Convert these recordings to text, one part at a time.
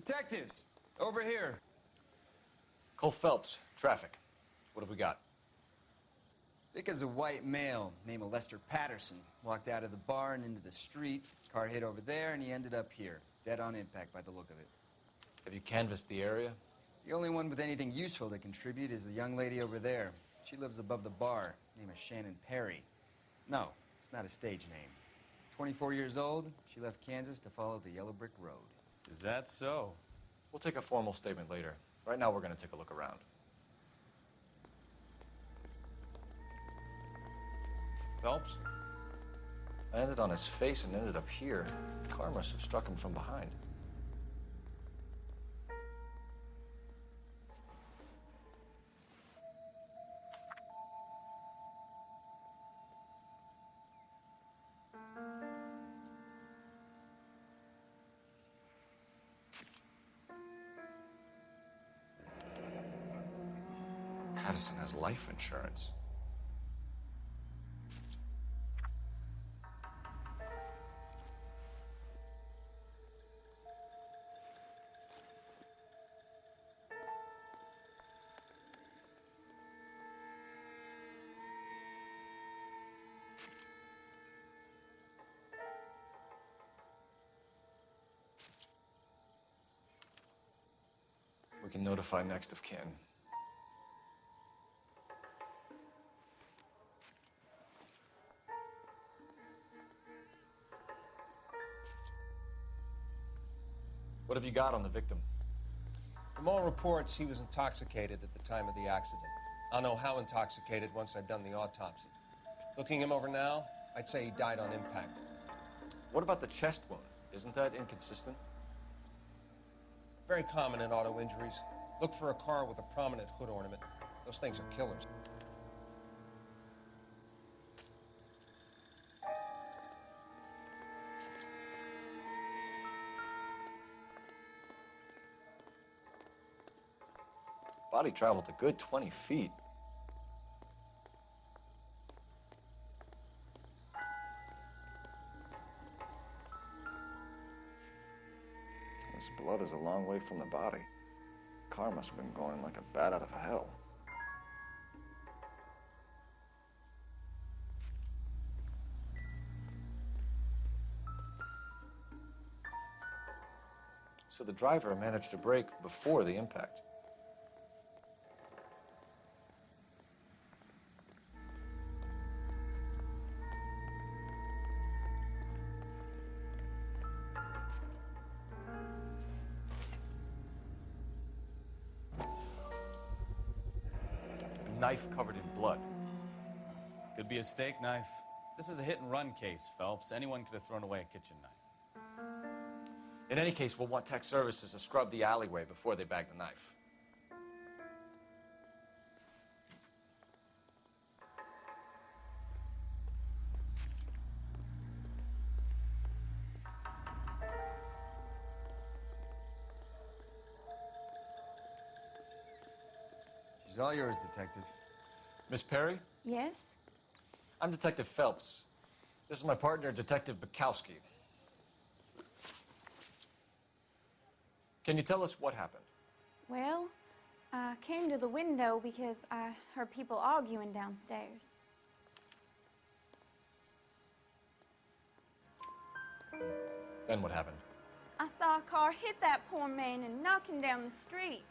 Detectives, over here. Cole Phelps, traffic. What have we got? Thick as a white male named Lester Patterson. Walked out of the bar and into the street. Car hit over there and he ended up here. Dead on impact by the look of it. Have you canvassed the area? The only one with anything useful to contribute is the young lady over there. She lives above the bar. Name is Shannon Perry. No, it's not a stage name. 24 years old, she left Kansas to follow the yellow brick road. Is that so? We'll take a formal statement later. Right now, we're going to take a look around. Phelps? Landed on his face and ended up here. The car must have struck him from behind. Patterson has life insurance. We can notify next of kin. What have you got on the victim? From all reports, he was intoxicated at the time of the accident. I'll know how intoxicated once I've done the autopsy. Looking him over now, I'd say he died on impact. What about the chest wound? Isn't that inconsistent? Very common in auto injuries. Look for a car with a prominent hood ornament. Those things are killers. Body traveled a good 20 feet. This blood is a long way from the body. Car must have been going like a bat out of hell. So the driver managed to brake before the impact. Knife covered in blood. Could be a steak knife. This is a hit-and-run case, Phelps. Anyone could have thrown away a kitchen knife. In any case, we'll want tech services to scrub the alleyway before they bag the knife. She's all yours, Detective. Miss Perry? Yes? I'm Detective Phelps. This is my partner, Detective Bukowski. Can you tell us what happened? Well, I came to the window because I heard people arguing downstairs. Then what happened? I saw a car hit that poor man and knock him down the street.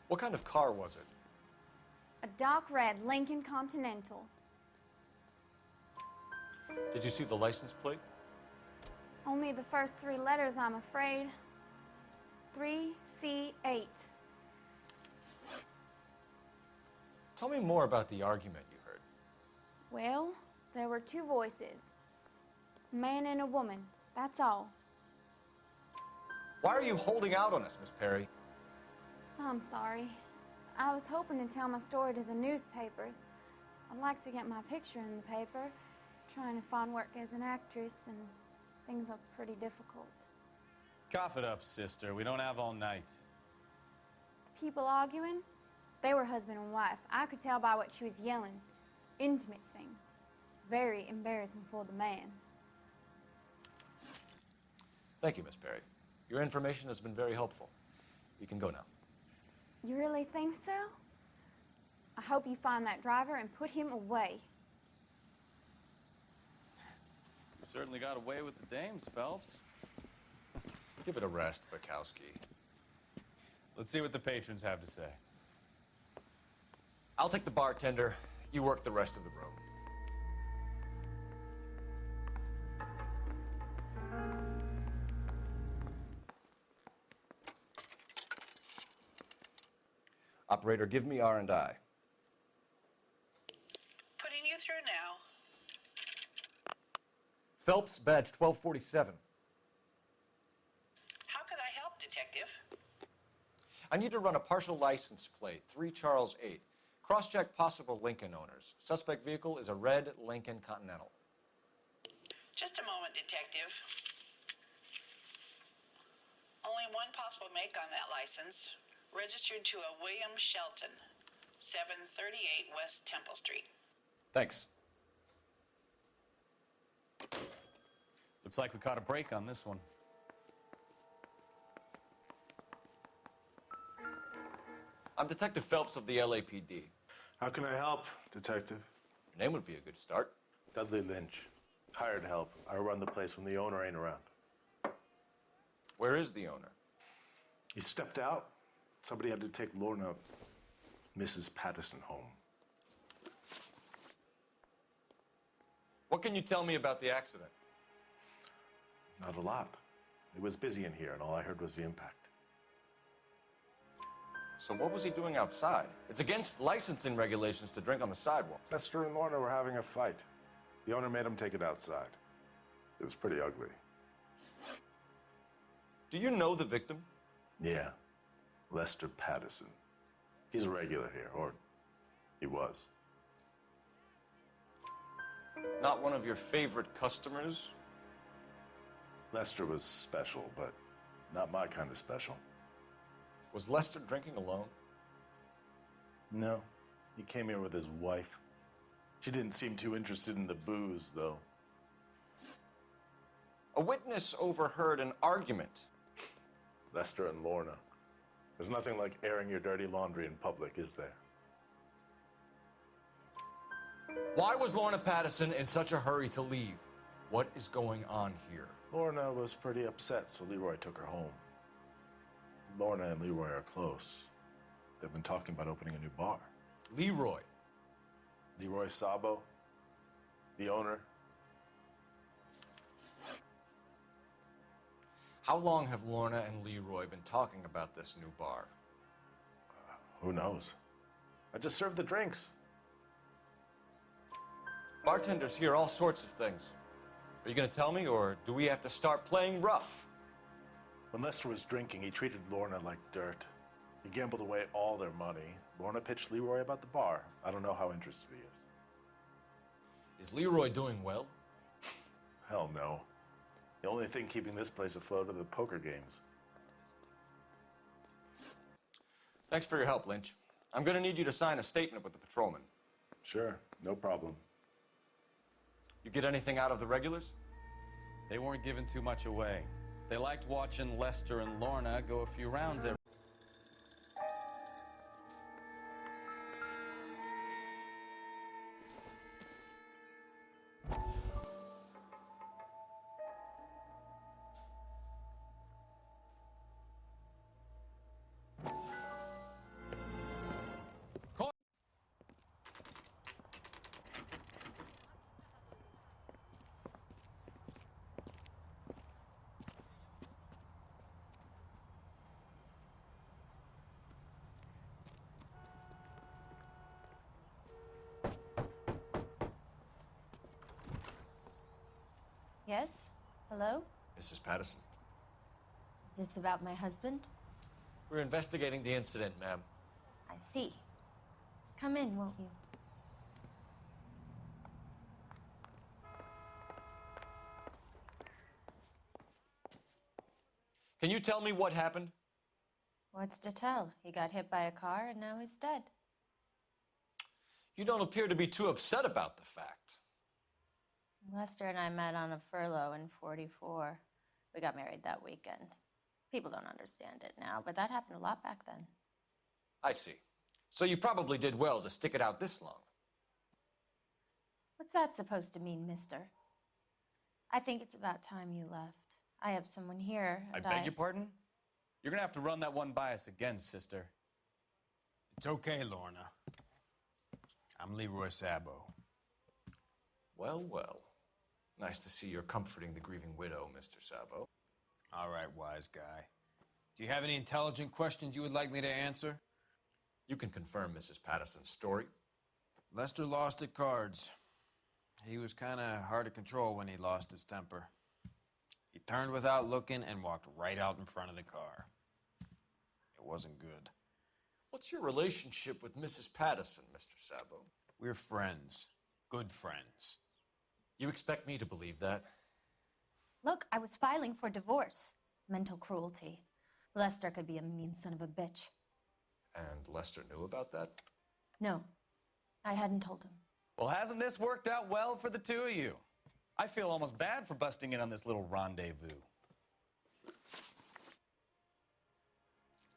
What kind of car was it? A dark red Lincoln Continental. Did you see the license plate? Only the first three letters, I'm afraid. 3C8. Tell me more about the argument you heard. Well, there were two voices. A man and a woman, that's all. Why are you holding out on us, Miss Perry? I'm sorry. I was hoping to tell my story to the newspapers. I'd like to get my picture in the paper. Trying to find work as an actress, and things are pretty difficult. Cough it up, sister. We don't have all night. People arguing? They were husband and wife. I could tell by what she was yelling. Intimate things. Very embarrassing for the man. Thank you, Miss Perry. Your information has been very helpful. You can go now. You really think so? I hope you find that driver and put him away. You certainly got away with the dames, Phelps. Give it a rest, Bukowski. Let's see what the patrons have to say. I'll take the bartender. You work the rest of the room. Operator, give me R&I. Putting you through now. Phelps, badge 1247. How could I help, Detective? I need to run a partial license plate, 3 Charles 8. Cross-check possible Lincoln owners. Suspect vehicle is a red Lincoln Continental. Just a moment, Detective. Only one possible make on that license. Registered to a William Shelton, 738 West Temple Street. Thanks. Looks like we caught a break on this one. I'm Detective Phelps of the LAPD. How can I help, Detective? Your name would be a good start. Dudley Lynch. Hired help. I run the place when the owner ain't around. Where is the owner? He stepped out. Somebody had to take Lorna, Mrs. Patterson, home. What can you tell me about the accident? Not a lot. It was busy in here, and all I heard was the impact. So what was he doing outside? It's against licensing regulations to drink on the sidewalk. Lester and Lorna were having a fight. The owner made him take it outside. It was pretty ugly. Do you know the victim? Yeah. Lester Patterson. He's a regular here, or he was. Not one of your favorite customers? Lester was special, but not my kind of special. Was Lester drinking alone? No. He came here with his wife. She didn't seem too interested in the booze, though. A witness overheard an argument. Lester and Lorna. There's nothing like airing your dirty laundry in public, is there? Why was Lorna Patterson in such a hurry to leave? What is going on here? Lorna was pretty upset, so Leroy took her home. Lorna and Leroy are close. They've been talking about opening a new bar. Leroy. Leroy Sabo, the owner. How long have Lorna and Leroy been talking about this new bar? Who knows? I just served the drinks. Bartenders hear all sorts of things. Are you going to tell me, or do we have to start playing rough? When Lester was drinking, he treated Lorna like dirt. He gambled away all their money. Lorna pitched Leroy about the bar. I don't know how interested he is. Is Leroy doing well? Hell no. The only thing keeping this place afloat are the poker games. Thanks for your help, Lynch. I'm going to need you to sign a statement with the patrolman. Sure, no problem. You get anything out of the regulars? They weren't giving too much away. They liked watching Lester and Lorna go a few rounds every... Yes? Hello? Mrs. Patterson. Is this about my husband? We're investigating the incident, ma'am. I see. Come in, won't you? Can you tell me what happened? What's to tell? He got hit by a car and now he's dead. You don't appear to be too upset about the fact. Lester and I met on a furlough in '44. We got married that weekend. People don't understand it now, but that happened a lot back then. I see. So you probably did well to stick it out this long. What's that supposed to mean, mister? I think it's about time you left. I have someone here, I and beg your pardon? You're gonna have to run that one by us again, sister. It's okay, Lorna. I'm Leroy Sabo. Well, well. Nice to see you're comforting the grieving widow, Mr. Sabo. All right, wise guy. Do you have any intelligent questions you would like me to answer? You can confirm Mrs. Patterson's story. Lester lost at cards. He was kind of hard to control when he lost his temper. He turned without looking and walked right out in front of the car. It wasn't good. What's your relationship with Mrs. Patterson, Mr. Sabo? We're friends. Good friends. You expect me to believe that? Look, I was filing for divorce. Mental cruelty. Lester could be a mean son of a bitch. And Lester knew about that? No, I hadn't told him. Well, hasn't this worked out well for the two of you? I feel almost bad for busting in on this little rendezvous.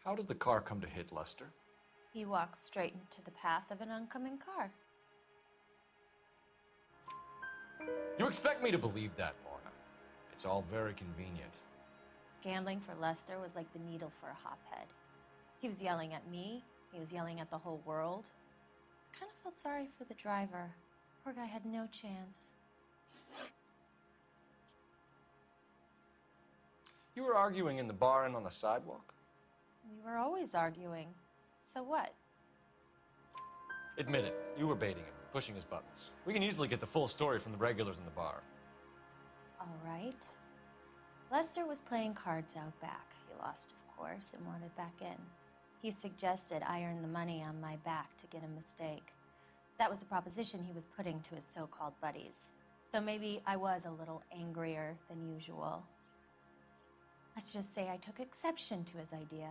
How did the car come to hit Lester? He walked straight into the path of an oncoming car. You expect me to believe that, Lorna? It's all very convenient. Gambling for Lester was like the needle for a hophead. He was yelling at me. He was yelling at the whole world. I kind of felt sorry for the driver. Poor guy had no chance. You were arguing in the bar and on the sidewalk? We were always arguing. So what? Admit it, you were baiting him, pushing his buttons. We can easily get the full story from the regulars in the bar. All right. Lester was playing cards out back. He lost, of course, and wanted back in. He suggested I earn the money on my back to get a mistake. That was the proposition he was putting to his so-called buddies. So maybe I was a little angrier than usual. Let's just say I took exception to his idea.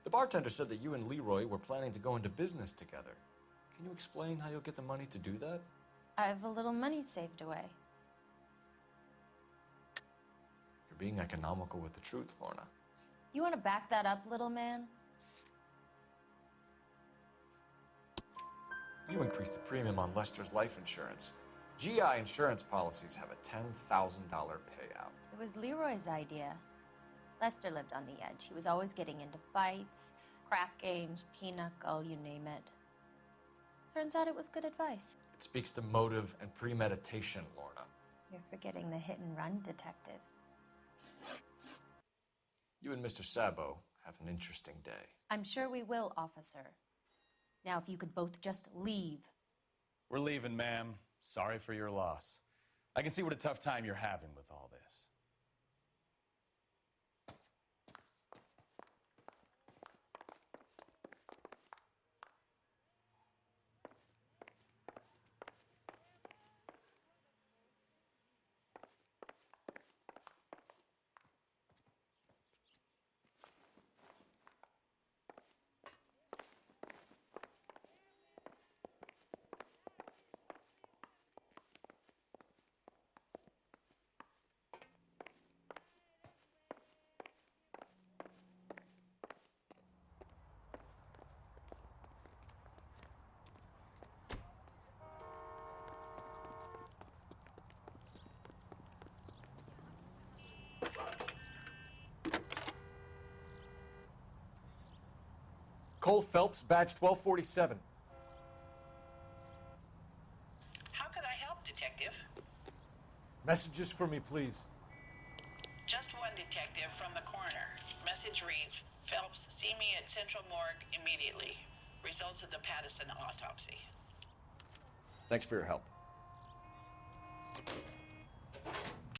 The bartender said that you and Leroy were planning to go into business together. Can you explain how you'll get the money to do that? I have a little money saved away. You're being economical with the truth, Lorna. You want to back that up, little man? You increased the premium on Lester's life insurance. GI insurance policies have a $10,000 payout. It was Leroy's idea. Lester lived on the edge. He was always getting into fights, crack games, pinochle, you name it. Turns out it was good advice. It speaks to motive and premeditation, Lorna. You're forgetting the hit-and-run detective. You and Mr. Sabo have an interesting day. I'm sure we will, officer. Now, if you could both just leave. We're leaving, ma'am. Sorry for your loss. I can see what a tough time you're having with all this. Cole Phelps, badge 1247. How could I help, Detective? Messages for me, please. Just one detective from the coroner. Message reads, Phelps, see me at Central Morgue immediately. Results of the Patterson autopsy. Thanks for your help.